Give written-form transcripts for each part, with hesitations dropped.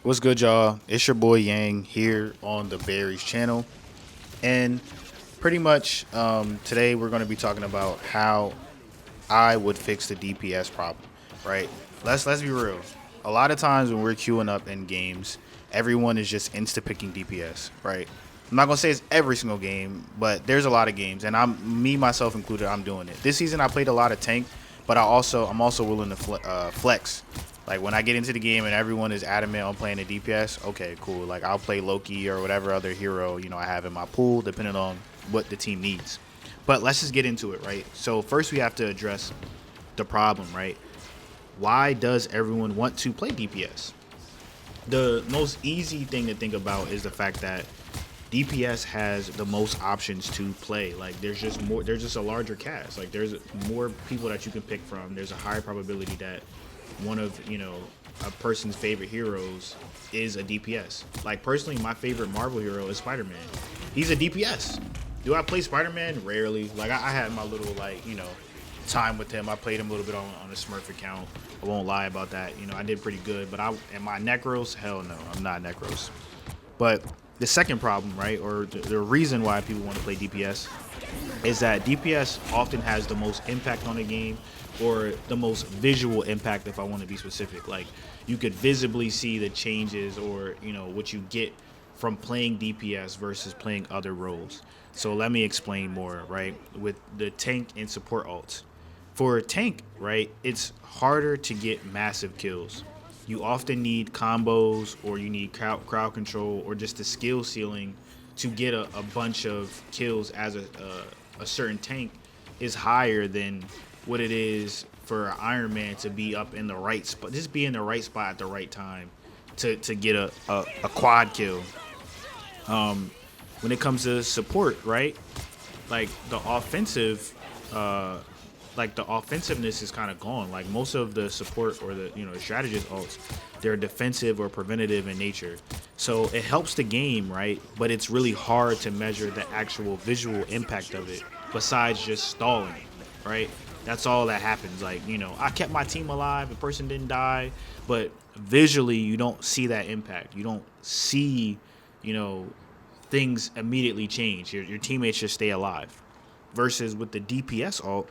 What's good, y'all? It's your boy Yang here on the Berries channel, and pretty much today we're going to be talking about how I would fix the DPS problem. Right? Let's be real. A lot of times when we're queuing up in games, everyone is just insta picking DPS. Right? I'm not gonna say it's every single game, but there's a lot of games, and me myself included. I'm doing it. This season I played a lot of tank, but I'm also willing to flex. Like when I get into the game and everyone is adamant on playing the DPS, okay, cool. Like I'll play Loki or whatever other hero I have in my pool, depending on what the team needs. But let's just get into it, right? So first we have to address the problem, right? Why does everyone want to play DPS? The most easy thing to think about is the fact that DPS has the most options to play. Like there's just a larger cast. Like there's more people that you can pick from. There's a higher probability that one of, a person's favorite heroes is a DPS. Like personally, my favorite Marvel hero is Spider-Man. He's a DPS. Do I play Spider-Man? Rarely. Like I had my little time with him. I played him a little bit on a Smurf account. I won't lie about that. I did pretty good. But am I Necros? Hell no, I'm not Necros. But the second problem, right, or the reason why people want to play DPS is that DPS often has the most impact on the game, or the most visual impact, if I want to be specific. Like you could visibly see the changes, or what you get from playing DPS versus playing other roles. So let me explain more, right? With the tank and support alts. For a tank, right, it's harder to get massive kills. You often need combos, or you need crowd control, or just the skill ceiling to get a bunch of kills as a certain tank is higher than what it is for an Iron Man to be up in the right spot, just be in the right spot at the right time to get a quad kill. When it comes to support, right? Like the offensive, like the offensiveness is kind of gone. Like most of the support, or the strategist alts, they're defensive or preventative in nature. So it helps the game, right? But it's really hard to measure the actual visual impact of it, besides just stalling, right? That's all that happens. Like I kept my team alive, the person didn't die, but visually you don't see that impact. You don't see, you know, things immediately change. Your teammates just stay alive. Versus with the DPS alt,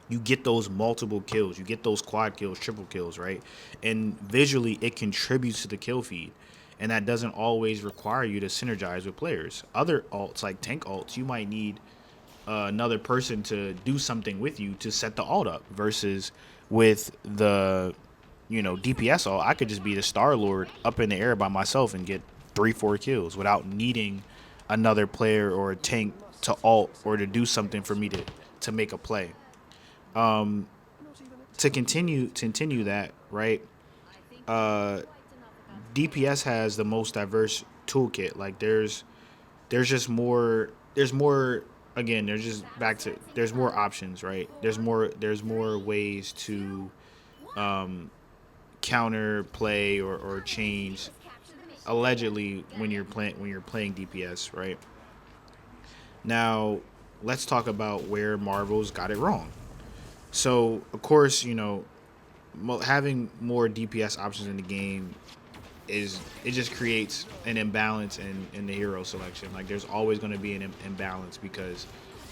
you get those multiple kills, you get those quad kills, triple kills, right? And visually, it contributes to the kill feed, and that doesn't always require you to synergize with players. Other alts, like tank alts, you might need another person to do something with you to set the alt up. Versus with the DPS alt, I could just be the Star Lord up in the air by myself and get 3-4 kills without needing another player or a tank to alt or to do something for me to make a play. To continue that, right? Uh, DPS has the most diverse toolkit. Like there's just more. There's more. Again, there's just back to there's more options, right? There's more ways to counter play, or change allegedly when you're playing DPS, right? Now let's talk about where Marvel's got it wrong. So of course, having more DPS options in the game it just creates an imbalance in the hero selection. Like there's always going to be an imbalance because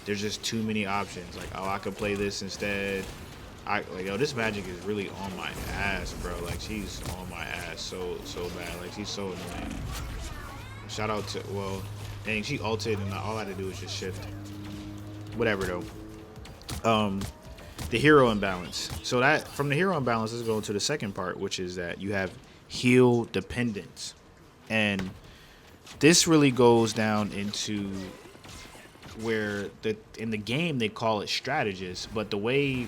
there's just too many options. Like, oh, I could play this instead. This Magic is really on my ass, bro. Like she's on my ass so bad. Like she's so annoying. Shout out to dang, she ulted and all I had to do was just shift. Whatever though. The hero imbalance. So that from the hero imbalance, let's go into the second part, which is that you have heal dependence, and this really goes down into where in the game they call it strategist, but the way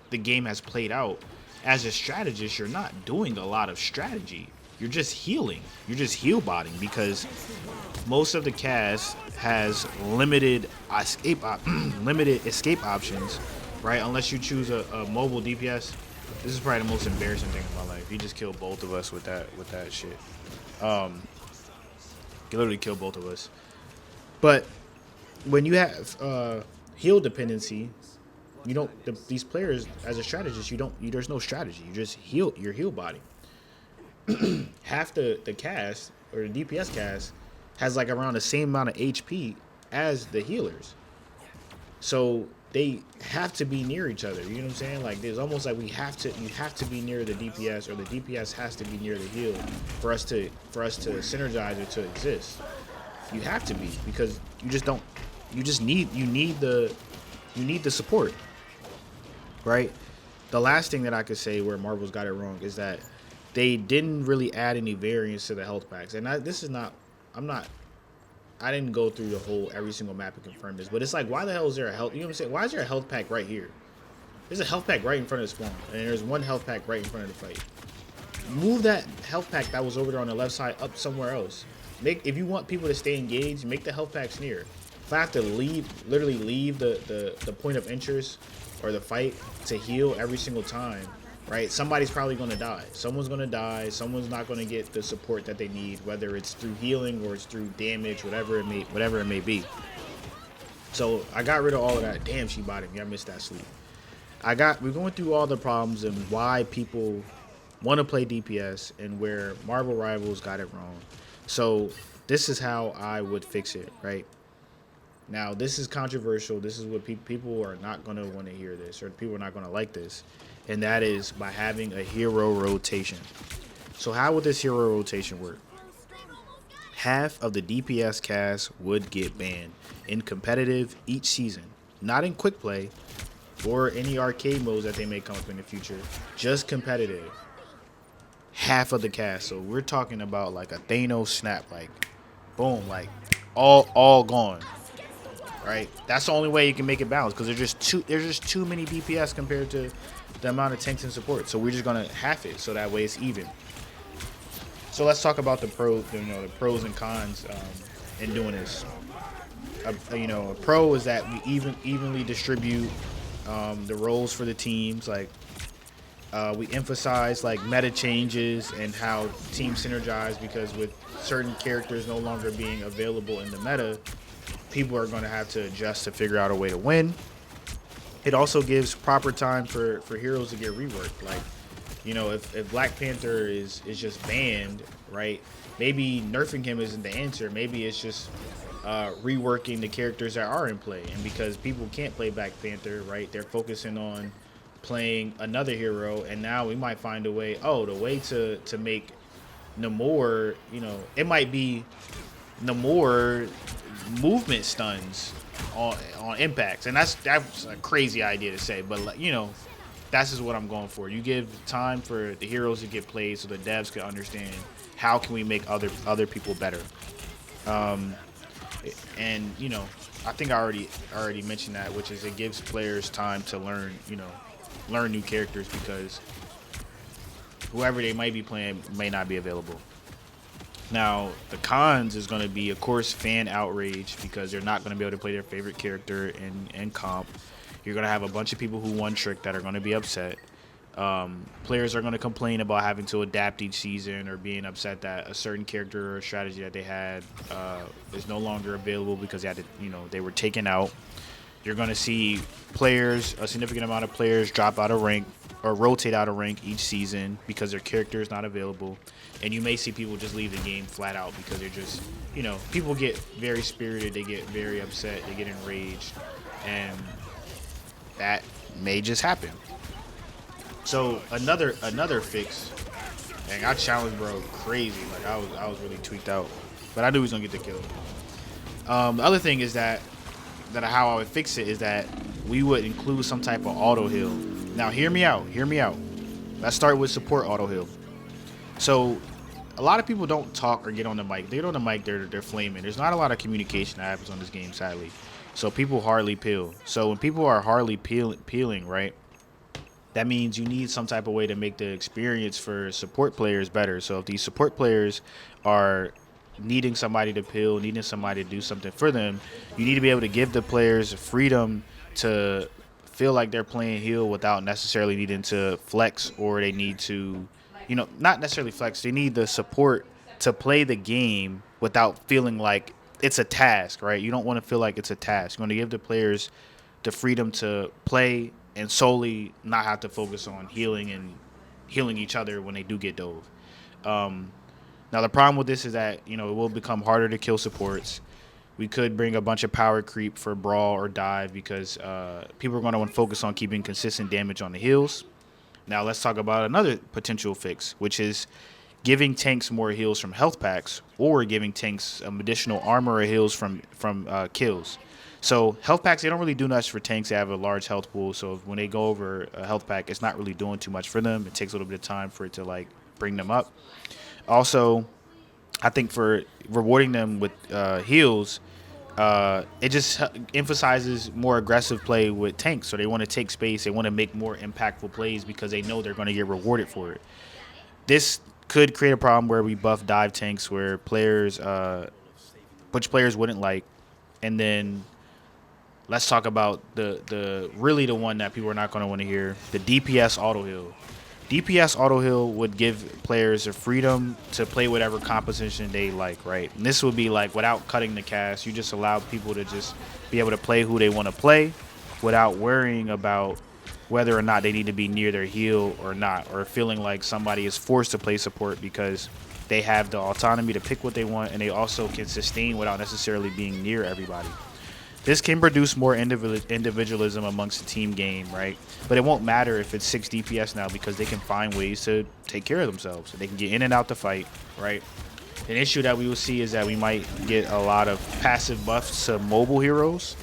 the game has played out, as a strategist, you're not doing a lot of strategy. You're just healing. You're just heal botting because most of the cast has limited escape options, right? Unless you choose a mobile DPS. This is probably the most embarrassing thing in my life. He just killed both of us with that shit. He literally killed both of us. But when you have heal dependency, these players as a strategist, there's no strategy. You just heal. You're heal body. half the cast or the DPS cast has like around the same amount of HP as the healers. So they have to be near each other. You know what I'm saying? Like there's almost like you have to be near the DPS, or the DPS has to be near the heal for us to synergize or to exist. You have to be, because you just don't you need the support, right? The last thing that I could say where Marvel's got it wrong is that they didn't really add any variance to the health packs. And this is not, I'm not, I didn't go through the whole every single map and confirm this, but it's like, why the hell is there a health? You know what I'm saying? Why is there a health pack right here? There's a health pack right in front of the spawn, and there's one health pack right in front of the fight. Move that health pack that was over there on the left side up somewhere else. If you want people to stay engaged, make the health packs near. If I have to literally leave the point of interest or the fight to heal every single time, right? Somebody's probably going to die. Someone's going to die. Someone's not going to get the support that they need, whether it's through healing or it's through damage, whatever it may be. So I got rid of all of that. Damn, she botted me. I missed that sleep. We're going through all the problems and why people want to play DPS and where Marvel Rivals got it wrong. So this is how I would fix it, right? Now, this is controversial. This is what people are not going to want to hear this, or people are not going to like this. And that is by having a hero rotation. So how would this hero rotation work? Half of the DPS cast would get banned in competitive each season. Not in quick play or any arcade modes that they may come up in the future. Just competitive. Half of the cast. So we're talking about like a Thanos snap, like boom, like all gone. Right? That's the only way you can make it balanced, because there's just too many DPS compared to the amount of tanks and support. So we're just gonna half it so that way it's even. So let's talk about the pros and cons in doing this. A pro is that we evenly distribute the roles for the teams. Like we emphasize like meta changes and how teams synergize, because with certain characters no longer being available in the meta, people are going to have to adjust to figure out a way to win. It also gives proper time for heroes to get reworked. Like, if Black Panther is just banned, right? Maybe nerfing him isn't the answer. Maybe it's just reworking the characters that are in play. And because people can't play Black Panther, right? They're focusing on playing another hero, and now we might find a way. Oh, the way to make Namor, it might be Namor movement stuns on impacts, and that's a crazy idea to say, but that's just what I'm going for. You give time for the heroes to get played so the devs can understand how can we make other people better. And I think I already mentioned that, which is it gives players time to learn new characters, because whoever they might be playing may not be available. Now, the cons is going to be, of course, fan outrage, because they're not going to be able to play their favorite character in comp. You're going to have a bunch of people who one trick that are going to be upset. Players are going to complain about having to adapt each season, or being upset that a certain character or strategy that they had is no longer available because they were taken out. You're going to see a significant amount of players drop out of rank or rotate out of rank each season because their character is not available. And you may see people just leave the game flat out because they're just, people get very spirited, they get very upset, they get enraged, and that may just happen. So another fix, and I challenged bro crazy, like I was really tweaked out, but I knew he was gonna get the kill. The other thing is that how I would fix it is that we would include some type of auto heal. Now hear me out. Let's start with support auto heal. So a lot of people don't talk or get on the mic. They get on the mic, they're flaming. There's not a lot of communication that happens on this game, sadly. So people hardly peel. So when people are hardly peeling, right, that means you need some type of way to make the experience for support players better. So if these support players are needing somebody to peel, needing somebody to do something for them, you need to be able to give the players freedom to feel like they're playing heal without necessarily needing to flex, or they need to, not necessarily flex. They need the support to play the game without feeling like it's a task, right? You don't want to feel like it's a task. You want to give the players the freedom to play and solely not have to focus on healing each other when they do get dove. Now the problem with this is that it will become harder to kill supports. We could bring a bunch of power creep for brawl or dive because people are going to want to focus on keeping consistent damage on the heals. Now let's talk about another potential fix, which is giving tanks more heals from health packs, or giving tanks additional armor or heals from kills. So health packs, they don't really do much for tanks. They have a large health pool, so when they go over a health pack, it's not really doing too much for them. It takes a little bit of time for it to like bring them up. Also, I think for rewarding them with heals, it just emphasizes more aggressive play with tanks. So they want to take space. They want to make more impactful plays because they know they're going to get rewarded for it. This could create a problem where we buff dive tanks where which players wouldn't like. And then let's talk about the really the one that people are not going to want to hear, the DPS auto heal. DPS auto heal would give players the freedom to play whatever composition they like, right? And this would be like without cutting the cast. You just allow people to just be able to play who they want to play without worrying about whether or not they need to be near their heal or not, or feeling like somebody is forced to play support because they have the autonomy to pick what they want and they also can sustain without necessarily being near everybody. This can produce more individualism amongst the team game, right? But it won't matter if it's 6 DPS now because they can find ways to take care of themselves. They can get in and out the fight, right? An issue that we will see is that we might get a lot of passive buffs to mobile heroes.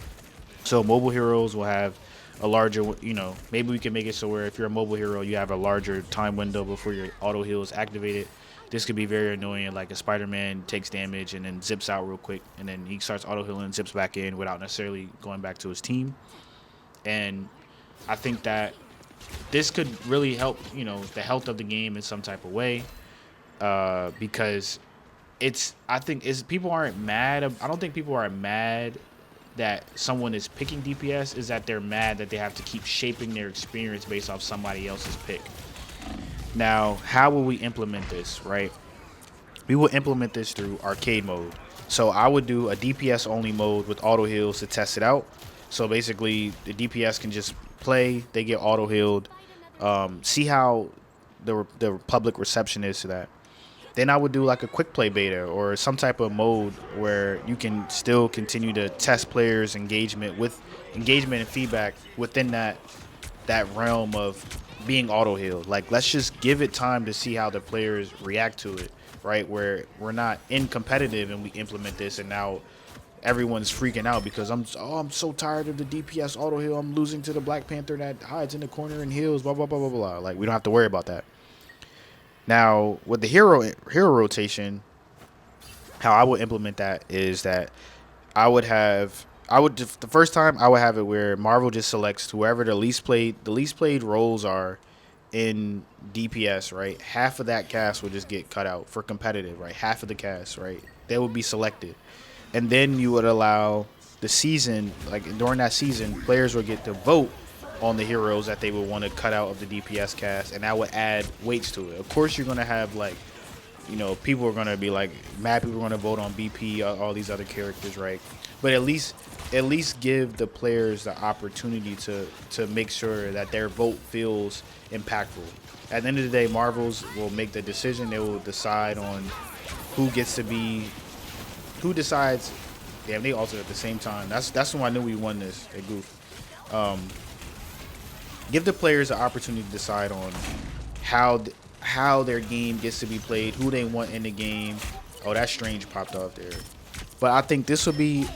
So mobile heroes will have a larger, maybe we can make it so where if you're a mobile hero, you have a larger time window before your auto heal is activated. This could be very annoying, like a Spider-Man takes damage and then zips out real quick, and then he starts auto-healing and zips back in without necessarily going back to his team. And I think that this could really help, the health of the game in some type of way, because people aren't mad. I don't think people are mad that someone is picking DPS. Is that they're mad that they have to keep shaping their experience based off somebody else's pick. Now, how will we implement this, right? We will implement this through arcade mode. So I would do a DPS only mode with auto heals to test it out. So basically, the DPS can just play, they get auto healed, see how the public reception is to that. Then I would do like a quick play beta or some type of mode where you can still continue to test players' engagement and feedback within that realm of being auto healed. Like, let's just give it time to see how the players react to it, right? Where we're not in competitive and we implement this and now everyone's freaking out because I'm so tired of the DPS auto heal. I'm losing to the Black Panther that hides in the corner and heals, blah blah blah blah blah. Like, we don't have to worry about that. Now, with the hero rotation, how I would implement that is that the first time I would have it where Marvel just selects whoever the least played roles are in DPS, right? Half of that cast would just get cut out for competitive, right? Half of the cast, right? They would be selected. And then you would allow the season, like during that season, players would get to vote on the heroes that they would want to cut out of the DPS cast, and that would add weights to it. Of course, you're going to have like, people are going to be like mad. People are going to vote on BP, all these other characters, right? But at least give the players the opportunity to make sure that their vote feels impactful. At the end of the day, Marvels will make the decision. They will decide on who decides. Damn, they altered at the same time. That's when I knew we won this at Goof. Give the players the opportunity to decide on how their game gets to be played, who they want in the game. Oh, that Strange popped off there. But I think this would be,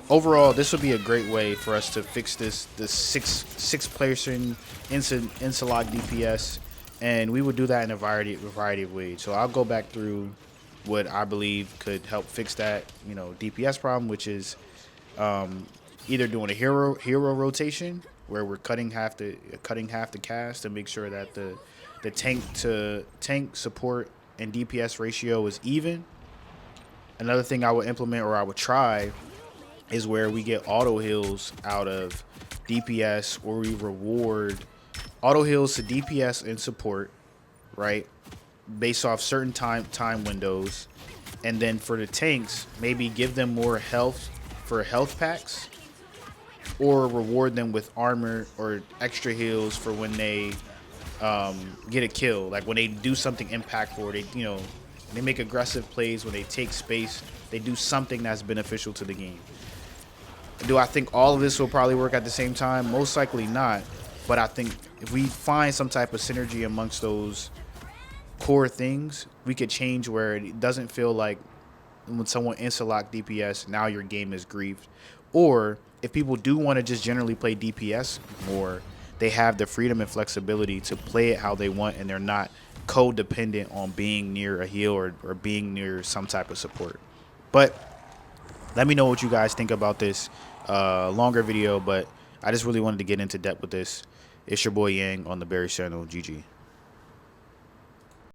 overall, this would be a great way for us to fix this six person instalock DPS, and we would do that in a variety of ways. So I'll go back through what I believe could help fix that, DPS problem, which is either doing a hero rotation where we're cutting half the cast to make sure that the tank support and DPS ratio is even. Another thing I would implement or I would try is where we get auto heals out of DPS, or we reward auto heals to DPS and support, right? Based off certain time windows. And then for the tanks, maybe give them more health for health packs, or reward them with armor or extra heals for when they get a kill. Like when they do something impactful, or they, They make aggressive plays when they take space. They do something that's beneficial to the game. Do I think all of this will probably work at the same time? Most likely not. But I think if we find some type of synergy amongst those core things, we could change where it doesn't feel like when someone instalock DPS, now your game is griefed. Or if people do want to just generally play DPS more, they have the freedom and flexibility to play it how they want, and they're not codependent on being near a heal or being near some type of support. But let me know what you guys think about this longer video, but I just really wanted to get into depth with this. It's your boy Yang on the Berries channel. GG.